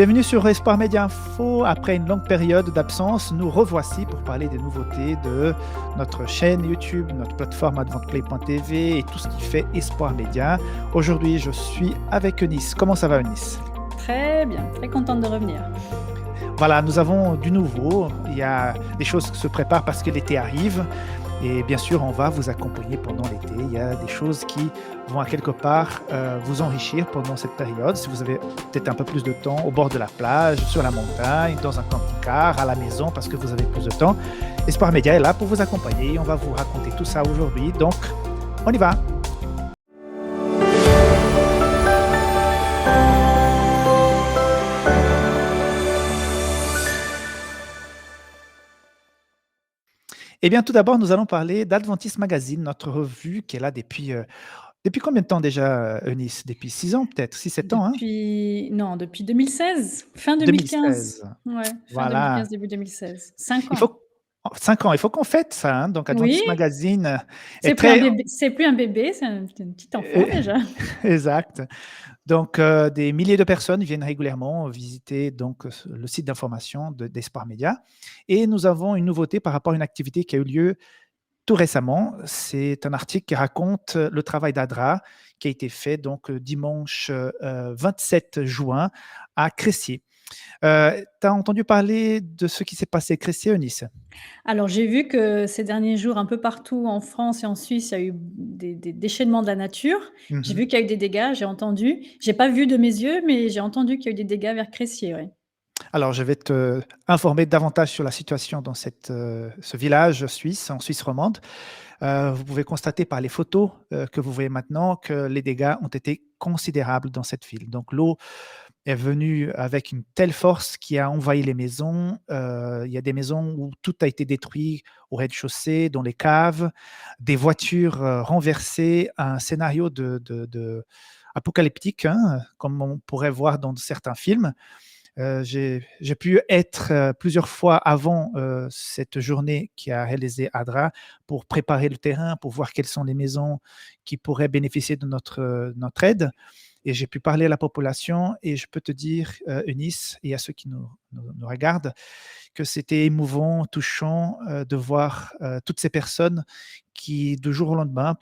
Bienvenue sur Espoir Média Info. Après une longue période d'absence, nous revoici pour parler des nouveautés de notre chaîne YouTube, notre plateforme adventplay.tv et tout ce qui fait Espoir Média. Aujourd'hui, je suis avec Eunice. Comment ça va, Eunice? Très bien, très contente de revenir. Voilà, nous avons du nouveau. Il y a des choses qui se préparent parce que l'été arrive. Et bien sûr, on va vous accompagner pendant l'été. Il y a des choses qui vont à quelque part vous enrichir pendant cette période. Si vous avez peut-être un peu plus de temps au bord de la plage, sur la montagne, dans un camping-car, à la maison, parce que vous avez plus de temps, Espoir Média est là pour vous accompagner. On va vous raconter tout ça aujourd'hui. Donc, on y va. Eh bien, tout d'abord, nous allons parler d'Adventist Magazine, notre revue qui est là depuis combien de temps déjà, Eunice? Depuis 6 ans peut-être, 6-7 ans, hein? Depuis 2016, fin 2015. 2016. Ouais, fin Voilà. 2015, début 2016. 5 Il ans. faut 5 ans, il faut qu'on fête ça, hein. Donc Oui, Adventist Magazine est c'est plus un très bébé, c'est un petit enfant heu, déjà. exact. Donc des milliers de personnes viennent régulièrement visiter donc le site d'information d'Espoir Média et nous avons une nouveauté par rapport à une activité qui a eu lieu tout récemment. C'est un article qui raconte le travail d'Adra qui a été fait donc dimanche, 27 juin à Crécy. Tu as entendu parler de ce qui s'est passé à Crécy, Eunice? Alors j'ai vu que ces derniers jours, un peu partout en France et en Suisse, il y a eu des déchaînements de la nature. J'ai Mmh. vu qu'il y a eu des dégâts, j'ai entendu. J'ai pas vu de mes yeux, mais j'ai entendu qu'il y a eu des dégâts vers Crécy, ouais. Alors, je vais te informer davantage sur la situation dans ce village suisse, en Suisse romande. Vous pouvez constater par les photos que vous voyez maintenant que les dégâts ont été considérables dans cette ville. Donc, l'eau est venue avec une telle force qui a envahi les maisons. Il y a des maisons où tout a été détruit au rez-de-chaussée, dans les caves, des voitures renversées, un scénario apocalyptique, hein, comme on pourrait voir dans certains films. J'ai pu être plusieurs fois avant cette journée qui a réalisé ADRA pour préparer le terrain, pour voir quelles sont les maisons qui pourraient bénéficier de notre aide. Et j'ai pu parler à la population et je peux te dire, Eunice, et à ceux qui nous regardent, que c'était émouvant, touchant de voir toutes ces personnes qui, du jour au lendemain,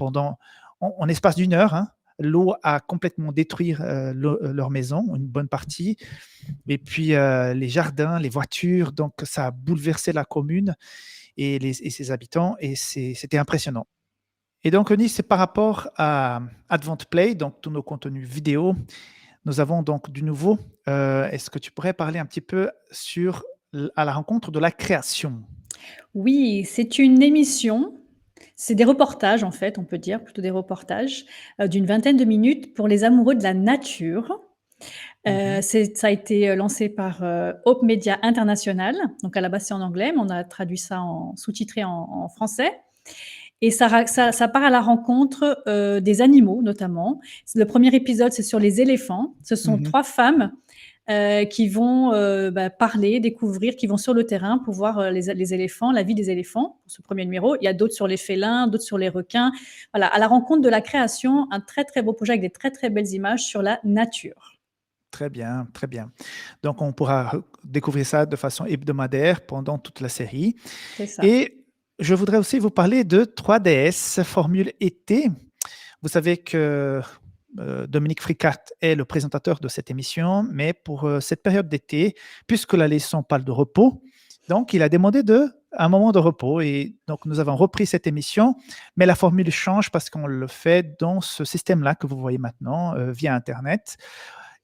en espace d'une heure, hein, l'eau a complètement détruit leur maison, une bonne partie, et puis les jardins, les voitures, donc ça a bouleversé la commune et ses habitants, et c'était impressionnant. Et donc, Eunice, c'est par rapport à Advent Play, donc tous nos contenus vidéo, nous avons donc du nouveau. Est-ce que tu pourrais parler un petit peu à la rencontre de la création? Oui, c'est une émission, c'est des reportages en fait, on peut dire, plutôt des reportages, d'une vingtaine de minutes pour les amoureux de la nature. Mhm, Ça a été, lancé par, Hope Media International, donc à la base c'est en anglais, mais on a traduit ça sous-titré en français et ça part à la rencontre, des animaux notamment. Le premier épisode, c'est sur les éléphants. Ce sont mhm. 3 femmes qui vont parler, découvrir, qui vont sur le terrain pour voir les éléphants, la vie des éléphants, pour ce premier numéro. Il y a d'autres sur les félins, d'autres sur les requins. Voilà, à la rencontre de la création, un très très beau projet avec des très très belles images sur la nature. Très bien, très bien. Donc, on pourra découvrir ça de façon hebdomadaire pendant toute la série. C'est ça. Et je voudrais aussi vous parler de 3DS Formule été. Vous savez que Dominique Fricat est le présentateur de cette émission, mais pour cette période d'été, puisque la leçon parle de repos, donc il a demandé un moment de repos. Et donc nous avons repris cette émission, mais la formule change parce qu'on le fait dans ce système-là que vous voyez maintenant via Internet.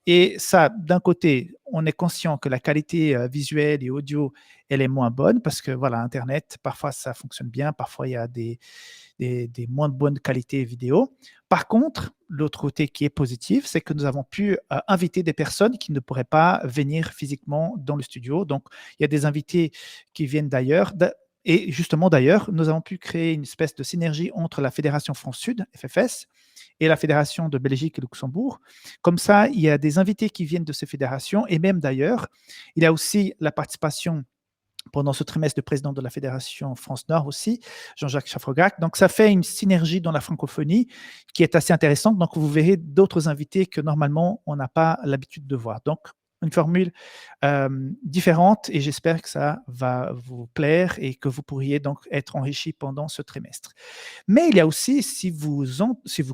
Et ça, d'un côté, on est conscient que la qualité visuelle et audio, elle est moins bonne parce que voilà, Internet, parfois ça fonctionne bien, parfois il y a des moins bonnes qualités vidéo. Par contre, l'autre côté qui est positif, c'est que nous avons pu inviter des personnes qui ne pourraient pas venir physiquement dans le studio. Donc, il y a des invités qui viennent d'ailleurs. Et justement, d'ailleurs, nous avons pu créer une espèce de synergie entre la Fédération France-Sud, FFS, et la Fédération de Belgique et Luxembourg. Comme ça, il y a des invités qui viennent de ces fédérations et même d'ailleurs, il y a aussi la participation pendant ce trimestre de président de la Fédération France-Nord aussi, Jean-Jacques Chaffregac. Donc, ça fait une synergie dans la francophonie qui est assez intéressante. Donc, vous verrez d'autres invités que normalement, on n'a pas l'habitude de voir. Donc, une formule différente et j'espère que ça va vous plaire et que vous pourriez donc être enrichi pendant ce trimestre. Mais il y a aussi, si vous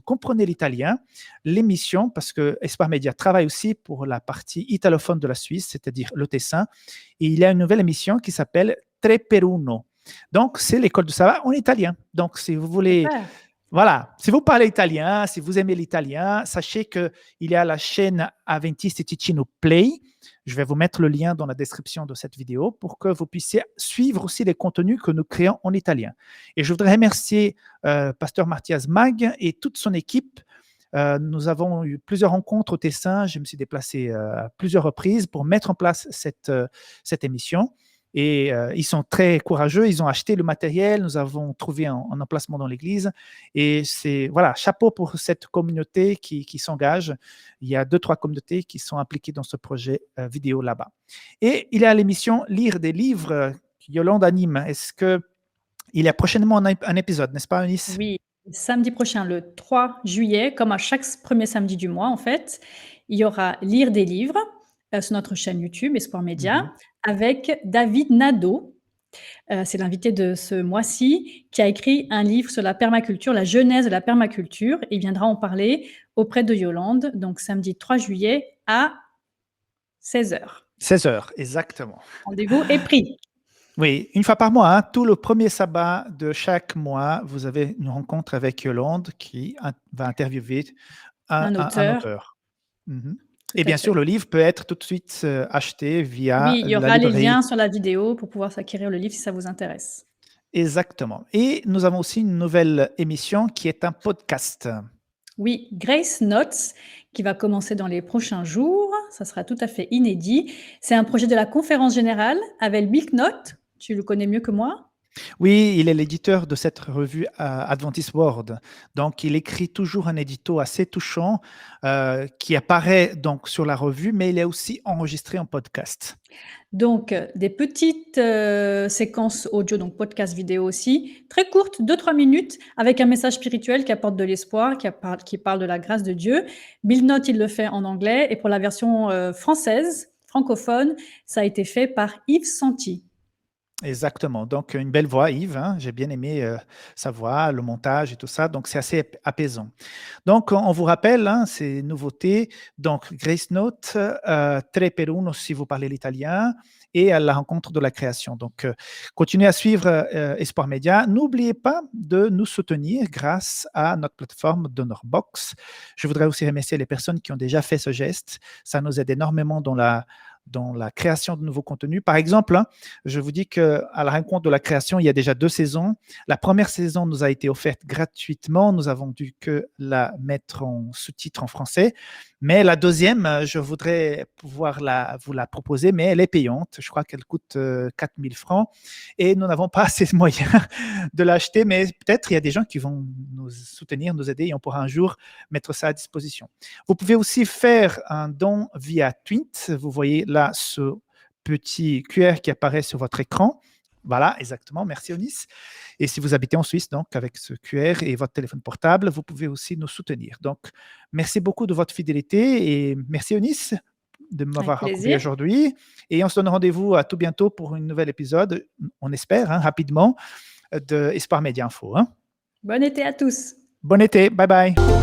comprenez l'italien, l'émission, parce que Espoir Média travaille aussi pour la partie italophone de la Suisse, c'est-à-dire le Tessin, et il y a une nouvelle émission qui s'appelle Tre per uno. Donc, c'est l'école de Sava en italien. Donc, si vous voulez... Super. Voilà, si vous parlez italien, si vous aimez l'italien, sachez qu'il y a la chaîne Adventiste Ticino Play. Je vais vous mettre le lien dans la description de cette vidéo pour que vous puissiez suivre aussi les contenus que nous créons en italien. Et je voudrais remercier Pasteur Mathias Mag et toute son équipe. Nous avons eu plusieurs rencontres au Tessin. Je me suis déplacé à plusieurs reprises pour mettre en place cette émission. Et ils sont très courageux, ils ont acheté le matériel, nous avons trouvé un emplacement dans l'église. Et c'est, voilà, chapeau pour cette communauté qui s'engage. Il y a 2-3 communautés qui sont impliquées dans ce projet vidéo là-bas. Et il y a l'émission Lire des livres, Yolande anime. Est-ce qu'il y a prochainement un épisode, n'est-ce pas, Eunice? Oui, samedi prochain, le 3 juillet, comme à chaque premier samedi du mois, en fait, il y aura Lire des livres sur notre chaîne YouTube, Espoir Média, avec David Nadeau. C'est l'invité de ce mois-ci, qui a écrit un livre sur la permaculture, la genèse de la permaculture. Il viendra en parler auprès de Yolande, donc samedi 3 juillet à 16h. 16h, exactement. Rendez-vous est pris. Oui, une fois par mois, hein, tout le premier sabbat de chaque mois, vous avez une rencontre avec Yolande qui va interviewer un auteur. Et bien sûr, le livre peut être tout de suite acheté via Oui, il y la aura les librairie. liens sur la vidéo pour pouvoir s'acquérir le livre si ça vous intéresse. Exactement. Et nous avons aussi une nouvelle émission qui est un podcast. Oui, Grace Notes, qui va commencer dans les prochains jours. Ça sera tout à fait inédit. C'est un projet de la Conférence Générale avec Bill Knott. Tu le connais mieux que moi? Oui, il est l'éditeur de cette revue Adventist World. Donc, il écrit toujours un édito assez touchant qui apparaît donc sur la revue, mais il est aussi enregistré en podcast. Donc, des petites séquences audio, donc podcast vidéo aussi, très courtes, 2-3 minutes, avec un message spirituel qui apporte de l'espoir, qui parle de la grâce de Dieu. Bill Knott, il le fait en anglais, et pour la version française, francophone, ça a été fait par Yves Santi. Exactement. Donc, une belle voix, Yves. Hein. J'ai bien aimé sa voix, le montage et tout ça. Donc, c'est assez apaisant. Donc, on vous rappelle ces nouveautés. Donc, Grace Note, Tre per uno si vous parlez l'italien, et à la rencontre de la création. Donc, continuez à suivre Espoir Média. N'oubliez pas de nous soutenir grâce à notre plateforme DonorBox. Je voudrais aussi remercier les personnes qui ont déjà fait ce geste. Ça nous aide énormément dans la création de nouveaux contenus. Par exemple, je vous dis qu'à la rencontre de la création, il y a déjà 2 saisons. La première saison nous a été offerte gratuitement. Nous avons dû que la mettre en sous-titres en français. Mais la deuxième, je voudrais pouvoir vous la proposer, mais elle est payante. Je crois qu'elle coûte 4 000 francs et nous n'avons pas assez de moyens de l'acheter, mais peut-être il y a des gens qui vont nous soutenir, nous aider et on pourra un jour mettre ça à disposition. Vous pouvez aussi faire un don via Twint. Vous voyez là ce petit QR qui apparaît sur votre écran. Voilà, exactement. Merci, Eunice. Et si vous habitez en Suisse, donc, avec ce QR et votre téléphone portable, vous pouvez aussi nous soutenir. Donc, merci beaucoup de votre fidélité et merci, Eunice, de m'avoir accompagné aujourd'hui. Et on se donne rendez-vous à tout bientôt pour un nouvel épisode, on espère, rapidement, de Espoir Média Info. Bon été à tous. Bon été. Bye bye.